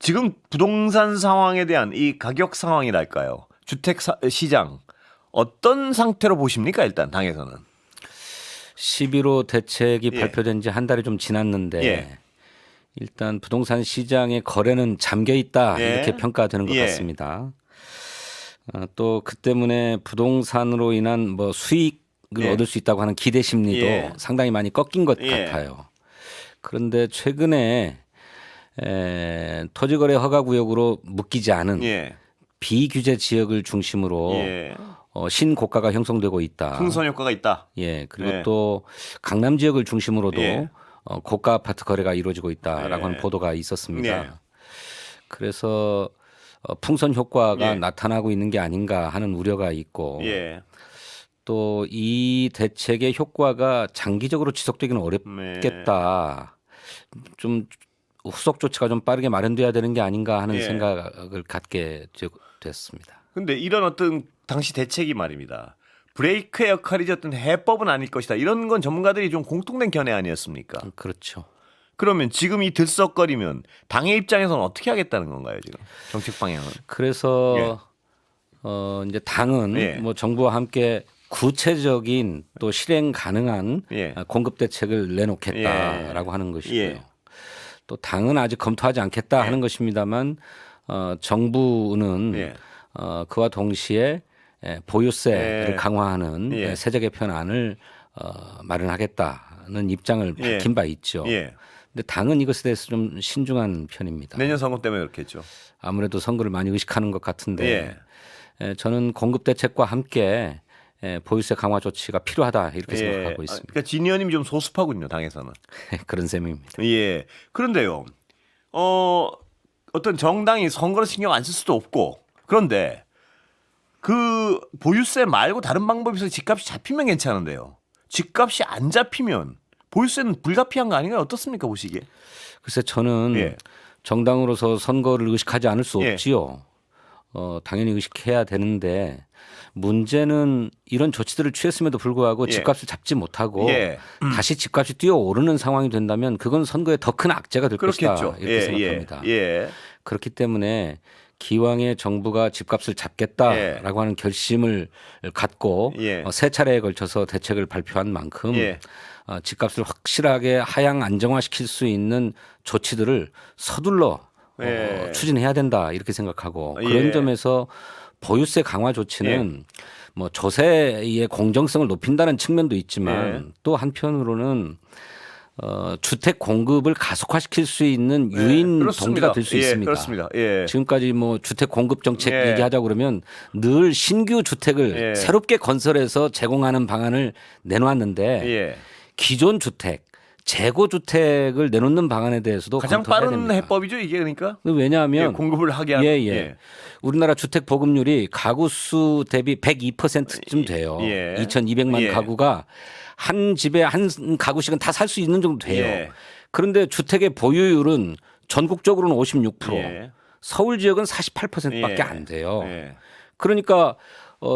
지금 부동산 상황에 대한 이 가격 상황이랄까요? 주택 시장 어떤 상태로 보십니까? 일단 당에서는. 11호 대책이 예. 발표된 지 한 달이 좀 지났는데 예. 일단 부동산 시장의 거래는 잠겨 있다 예. 이렇게 평가되는 것 예. 같습니다. 또 그 때문에 부동산으로 인한 뭐 수익을 예. 얻을 수 있다고 하는 기대 심리도 예. 상당히 많이 꺾인 것 예. 같아요. 그런데 최근에 토지거래 허가구역으로 묶이지 않은 예. 비규제 지역을 중심으로 예. 신고가가 형성되고 있다. 풍선 효과가 있다. 예, 그리고 예. 또 강남 지역을 중심으로도 예. 고가 아파트 거래가 이루어지고 있다라고 예. 하는 보도가 있었습니다. 예. 그래서 풍선 효과가 예. 나타나고 있는 게 아닌가 하는 우려가 있고 예. 또 이 대책의 효과가 장기적으로 지속되기는 어렵겠다. 좀 후속 조치가 좀 빠르게 마련돼야 되는 게 아닌가 하는 예. 생각을 갖게 됐습니다. 근데 이런 어떤 당시 대책이 말입니다. 브레이크의 역할이 어떤 해법은 아닐 것이다. 이런 건 전문가들이 좀 공통된 견해 아니었습니까? 그렇죠. 그러면 지금 이 들썩거리면 당의 입장에서는 어떻게 하겠다는 건가요, 지금? 정책 방향은. 그래서 이제 당은 예. 뭐 정부와 함께 구체적인 또 실행 가능한 예. 공급 대책을 내놓겠다라고 하는 것이고요. 예. 또 당은 아직 검토하지 않겠다 예. 하는 것입니다만 정부는 예. 그와 동시에 보유세를 예. 강화하는 예. 세제 개편안을 마련하겠다는 입장을 예. 밝힌 바 있죠. 예. 근데 당은 이것에 대해서 좀 신중한 편입니다. 내년 선거 때문에 그렇겠죠. 아무래도 선거를 많이 의식하는 것 같은데 저는 공급 대책과 함께 보유세 강화 조치가 필요하다 이렇게 생각하고 있습니다. 그러니까 진 의원님이 좀 소수파군요, 당에서는. 그런 셈입니다. 예. 그런데요. 어떤 정당이 선거를 신경 안 쓸 수도 없고. 그런데 그 보유세 말고 다른 방법에서 집값이 잡히면 괜찮은데요. 집값이 안 잡히면 보유세는 불가피한 거 아닌가요? 어떻습니까, 보시기에? 글쎄 저는 예. 정당으로서 선거를 의식하지 않을 수 예. 없지요. 당연히 의식해야 되는데 문제는 이런 조치들을 취했음에도 불구하고 예. 집값을 잡지 못하고 예. 다시 집값이 뛰어오르는 상황이 된다면 그건 선거에 더 큰 악재가 될 것이다 그렇겠죠. 이렇게 생각합니다. 예. 그렇기 때문에 기왕에 정부가 집값을 잡겠다라고 하는 결심을 갖고 예. 세 차례에 걸쳐서 대책을 발표한 만큼 예. 집값을 확실하게 하향 안정화시킬 수 있는 조치들을 서둘러 예. 추진해야 된다 이렇게 생각하고 예. 그런 점에서 보유세 강화 조치는 뭐 조세의 공정성을 높인다는 측면도 있지만 또 한편으로는 주택 공급을 가속화시킬 수 있는 유인 동기가 될 수 있습니다. 그렇습니다. 예. 지금까지 뭐 주택 공급 정책 예. 얘기하자 그러면 늘 신규 주택을 예. 새롭게 건설해서 제공하는 방안을 내놓았는데 예. 기존 주택, 재고 주택을 내놓는 방안에 대해서도 가장 검토해야 빠른 됩니다. 해법이죠, 이게 그러니까. 왜냐하면 공급을 하게 하는. 예. 우리나라 주택 보급률이 가구 수 대비 102%쯤 돼요. 예. 2,200만 예. 가구가 한 집에 한 가구씩은 다 살 수 있는 정도 돼요. 예. 그런데 주택의 보유율은 전국적으로는 56%, 예. 서울 지역은 48%밖에 예. 안 돼요. 예. 그러니까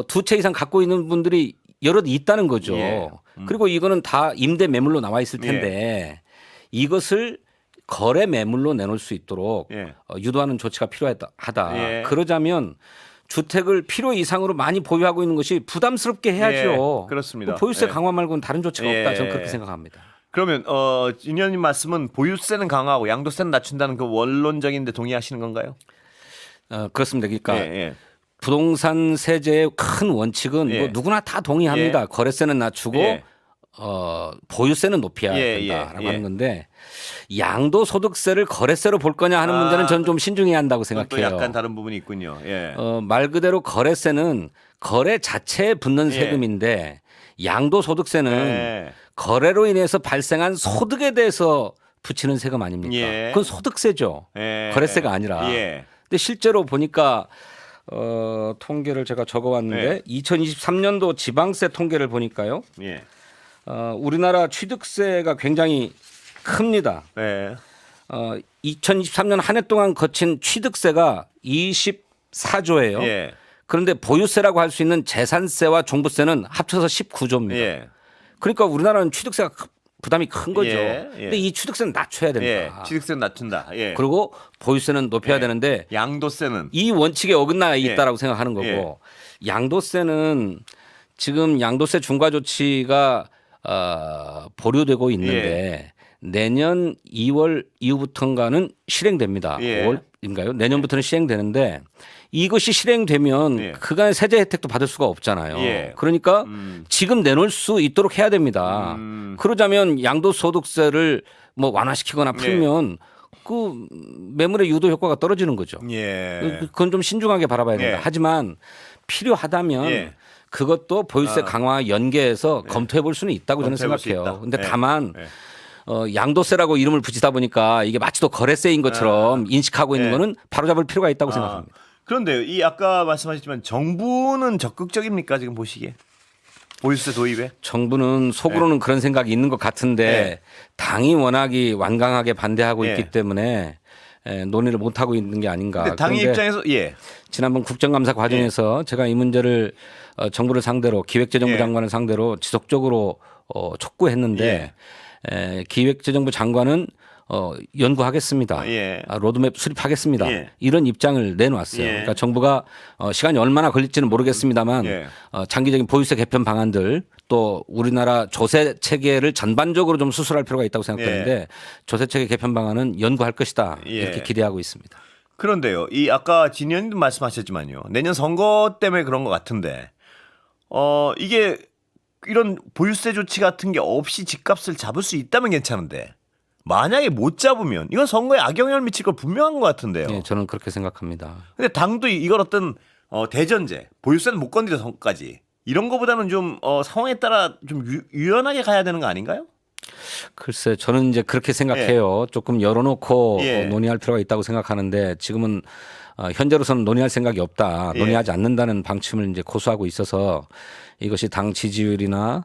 두 채 이상 갖고 있는 분들이 여럿 있다는 거죠. 예. 그리고 이거는 다 임대 매물로 나와 있을 텐데 이것을 거래 매물로 내놓을 수 있도록 예. 유도하는 조치가 필요하다. 예. 그러자면 주택을 필요 이상으로 많이 보유하고 있는 것이 부담스럽게 해야죠. 예, 그렇습니다. 보유세 예. 강화 말고는 다른 조치가 예. 없다. 저는 그렇게 생각합니다. 그러면 진 의원님 말씀은 보유세는 강화하고 양도세는 낮춘다는 그 원론적인데 동의하시는 건가요? 그렇습니다. 그러니까 예. 부동산 세제의 큰 원칙은 예. 뭐 누구나 다 동의합니다. 예. 거래세는 낮추고 예. 보유세는 높여야 된다라고 하는 건데 양도소득세를 거래세로 볼 거냐 하는 문제는 저는 좀 신중해야 한다고 또 생각해요. 약간 다른 부분이 있군요. 예. 말 그대로 거래세는 거래 자체에 붙는 예. 세금인데 양도소득세는 예. 거래로 인해서 발생한 소득에 대해서 붙이는 세금 아닙니까? 예. 그건 소득세죠. 예. 거래세가 아니라. 예. 근데 실제로 보니까 통계를 제가 적어왔는데 네. 2023년도 지방세 통계를 보니까요. 예. 우리나라 취득세가 굉장히 큽니다. 예. 2023년 한 해 동안 거친 취득세가 24조예요. 예. 그런데 보유세라고 할 수 있는 재산세와 종부세는 합쳐서 19조입니다. 예. 그러니까 우리나라는 취득세가 부담이 큰 거죠. 예, 예. 근데 이 취득세는 낮춰야 예. 됩니다. 취득세는 낮춘다. 예. 그리고 보유세는 높여야 예. 되는데 양도세는 이 원칙에 어긋나 예. 있다라고 생각하는 거고 예. 양도세는 지금 양도세 중과 조치가 보류되고 있는데 내년 2월 이후부터인가는 실행됩니다. 예. 5월인가요? 내년부터는 시행되는데 이것이 실행되면 예. 그간의 세제 혜택도 받을 수가 없잖아요. 예. 그러니까 지금 내놓을 수 있도록 해야 됩니다. 그러자면 양도소득세를 뭐 완화시키거나 풀면 그 매물의 유도 효과가 떨어지는 거죠. 예. 그건 좀 신중하게 바라봐야 된다. 예. 하지만 필요하다면 예. 그것도 보유세 강화 연계해서 검토해 볼 수는 있다고 저는 검토해 볼수 생각해요. 있다. 근데 예. 다만 예. 양도세라고 이름을 붙이다 보니까 이게 마치 또 거래세인 것처럼 인식하고 있는 예. 거는 바로잡을 필요가 있다고 생각합니다. 그런데 이 아까 말씀하셨지만 정부는 적극적입니까 지금 보시기에 보유세 도입에? 정부는 속으로는 그런 생각이 있는 것 같은데 당이 워낙이 완강하게 반대하고 예. 있기 때문에 논의를 못 하고 있는 게 아닌가. 근데 당의 그런데 입장에서 예. 지난번 국정감사 과정에서 제가 이 문제를 정부를 상대로 기획재정부 예. 장관을 상대로 지속적으로 촉구했는데 기획재정부 장관은 연구하겠습니다. 예. 로드맵 수립하겠습니다. 예. 이런 입장을 내놓았어요. 예. 그러니까 정부가 시간이 얼마나 걸릴지는 모르겠습니다만 예. 장기적인 보유세 개편 방안들 또 우리나라 조세 체계를 전반적으로 좀 수술할 필요가 있다고 생각되는데 조세 체계 개편 방안은 연구할 것이다. 예. 이렇게 기대하고 있습니다. 그런데요. 이 아까 진 의원님도 말씀하셨지만요. 내년 선거 때문에 그런 것 같은데 이게 이런 보유세 조치 같은 게 없이 집값을 잡을 수 있다면 괜찮은데 만약에 못 잡으면 이건 선거에 악영향을 미칠 거 분명한 것 같은데요. 예, 저는 그렇게 생각합니다. 근데 당도 이걸 어떤 대전제 보유세는 못 건드려 선거까지 이런 거보다는 좀 상황에 따라 좀 유연하게 가야 되는 거 아닌가요? 글쎄, 저는 이제 그렇게 생각해요. 조금 열어놓고 예. 논의할 필요가 있다고 생각하는데 지금은 현재로서는 논의할 생각이 없다. 예. 논의하지 않는다는 방침을 이제 고수하고 있어서 이것이 당 지지율이나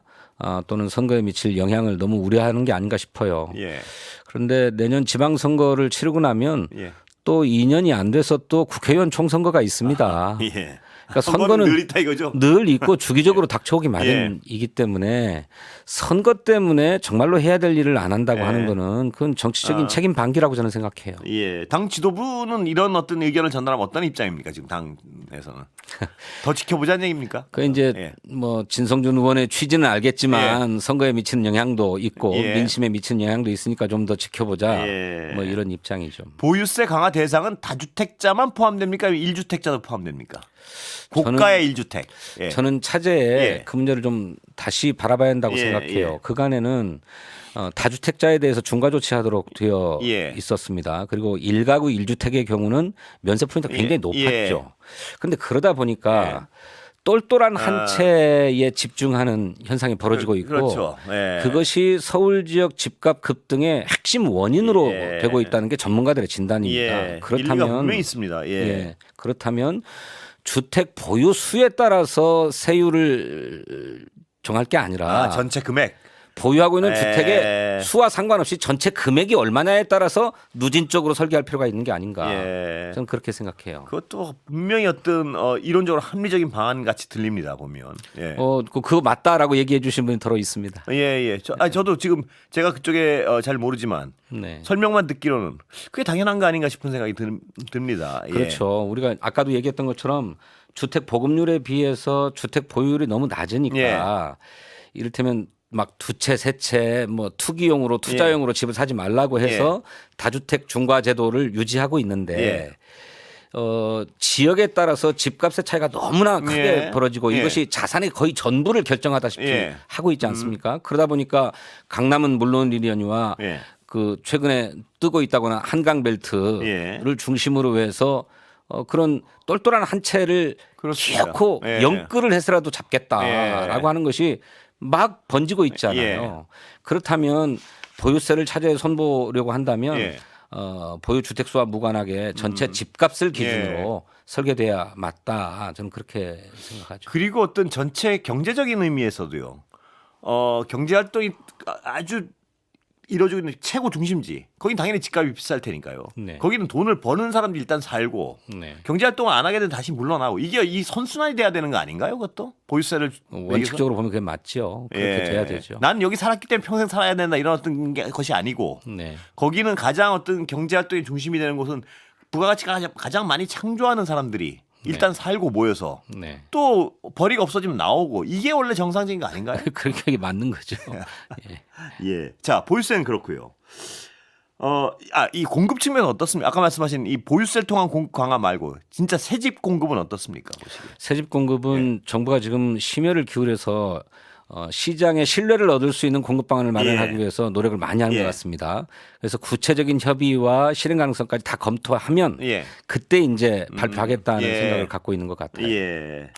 또는 선거에 미칠 영향을 너무 우려하는 게 아닌가 싶어요. 예. 그런데 내년 지방선거를 치르고 나면 예. 또 2년이 안 돼서 또 국회의원 총선거가 있습니다. 예. 그러니까 선거는 늘 있다 이거죠. 늘 있고 주기적으로 닥쳐오기 마련이기 때문에 선거 때문에 정말로 해야 될 일을 안 한다고 예. 하는 거는 그건 정치적인 책임 방기라고 저는 생각해요. 예, 당 지도부는 이런 어떤 의견을 전달하면 어떤 입장입니까? 지금 당에서는 더 지켜보자는 얘기입니까? 그 이제 예. 뭐 진성준 의원의 취지는 알겠지만 선거에 미치는 영향도 있고 예. 민심에 미치는 영향도 있으니까 좀 더 지켜보자. 예. 뭐 이런 입장이죠. 보유세 강화 대상은 다주택자만 포함됩니까? 1주택자도 포함됩니까? 고가의 1주택. 예. 저는 차제에 예. 그 문제를 좀 다시 바라봐야 한다고 예, 생각해요. 예. 그간에는 다주택자에 대해서 중과 조치하도록 되어 예. 있었습니다. 그리고 1가구 1주택의 경우는 면세 포인트가 굉장히 예. 높았죠. 그런데 그러다 보니까 똘똘한 한 채에 집중하는 현상이 벌어지고 있고 그렇죠. 예. 그것이 서울 지역 집값 급등의 핵심 원인으로 예. 되고 있다는 게 전문가들의 진단입니다. 예. 일리가 그렇다면 분명히 있습니다. 예. 예. 그렇다면 주택 보유 수에 따라서 세율을 정할 게 아니라 전체 금액. 보유하고 있는 예. 주택의 수와 상관없이 전체 금액이 얼마냐에 따라서 누진적으로 설계할 필요가 있는 게 아닌가. 예. 저는 그렇게 생각해요. 그것도 분명히 어떤 이론적으로 합리적인 방안 같이 들립니다 보면. 예. 그거 맞다라고 얘기해 주신 분이 더러 있습니다. 예. 저도 지금 제가 그쪽에 잘 모르지만 네. 설명만 듣기로는 그게 당연한 거 아닌가 싶은 생각이 듭니다. 예. 그렇죠. 우리가 아까도 얘기했던 것처럼 주택 보급률에 비해서 주택 보유율이 너무 낮으니까 예. 이를테면 막 두 채, 세 채, 뭐 투기용으로 투자용으로 집을 사지 말라고 해서 다주택 중과 제도를 유지하고 있는데 지역에 따라서 집값의 차이가 너무나 크게 벌어지고 이것이 자산의 거의 전부를 결정하다시피 하고 있지 않습니까? 그러다 보니까 강남은 물론이려니와 그 최근에 뜨고 있다거나 한강벨트를 중심으로 해서 그런 똘똘한 한 채를 기어코 영끌을 해서라도 잡겠다라고 하는 것이 막 번지고 있잖아요. 그렇다면 보유세를 차제에 손보려고 한다면 보유 주택 수와 무관하게 전체 집값을 기준으로 설계돼야 맞다. 저는 그렇게 생각하죠. 그리고 어떤 전체 경제적인 의미에서도요. 경제 활동이 아주 이루어지고 있는 최고 중심지. 거긴 당연히 집값이 비쌀 테니까요. 네. 거기는 돈을 버는 사람들이 일단 살고 네. 경제 활동을 안 하게 되면 다시 물러나고 이게 이 선순환이 돼야 되는 거 아닌가요? 그것도 보유세를 원칙적으로 보면 그게 맞죠. 그렇게 돼야 되죠. 난 여기 살았기 때문에 평생 살아야 된다 이런 어떤 것이 아니고 네. 거기는 가장 어떤 경제 활동의 중심이 되는 곳은 부가가치가 가장 많이 창조하는 사람들이 일단 살고 모여서 네. 또 벌이가 없어지면 나오고 이게 원래 정상적인 거 아닌가요? 그렇게 맞는 거죠. 예. 예. 자, 보유세는 그렇고요. 이 공급 측면은 어떻습니까? 아까 말씀하신 이 보유세를 통한 공급 강화 말고 진짜 새집 공급은 어떻습니까? 보시기에. 새집 공급은 정부가 지금 심혈을 기울여서 시장의 신뢰를 얻을 수 있는 공급 방안을 마련하기 위해서 노력을 많이 하는 것 같습니다. 그래서 구체적인 협의와 실행 가능성까지 다 검토하면 그때 이제 발표하겠다는 생각을 갖고 있는 것 같아요. 예.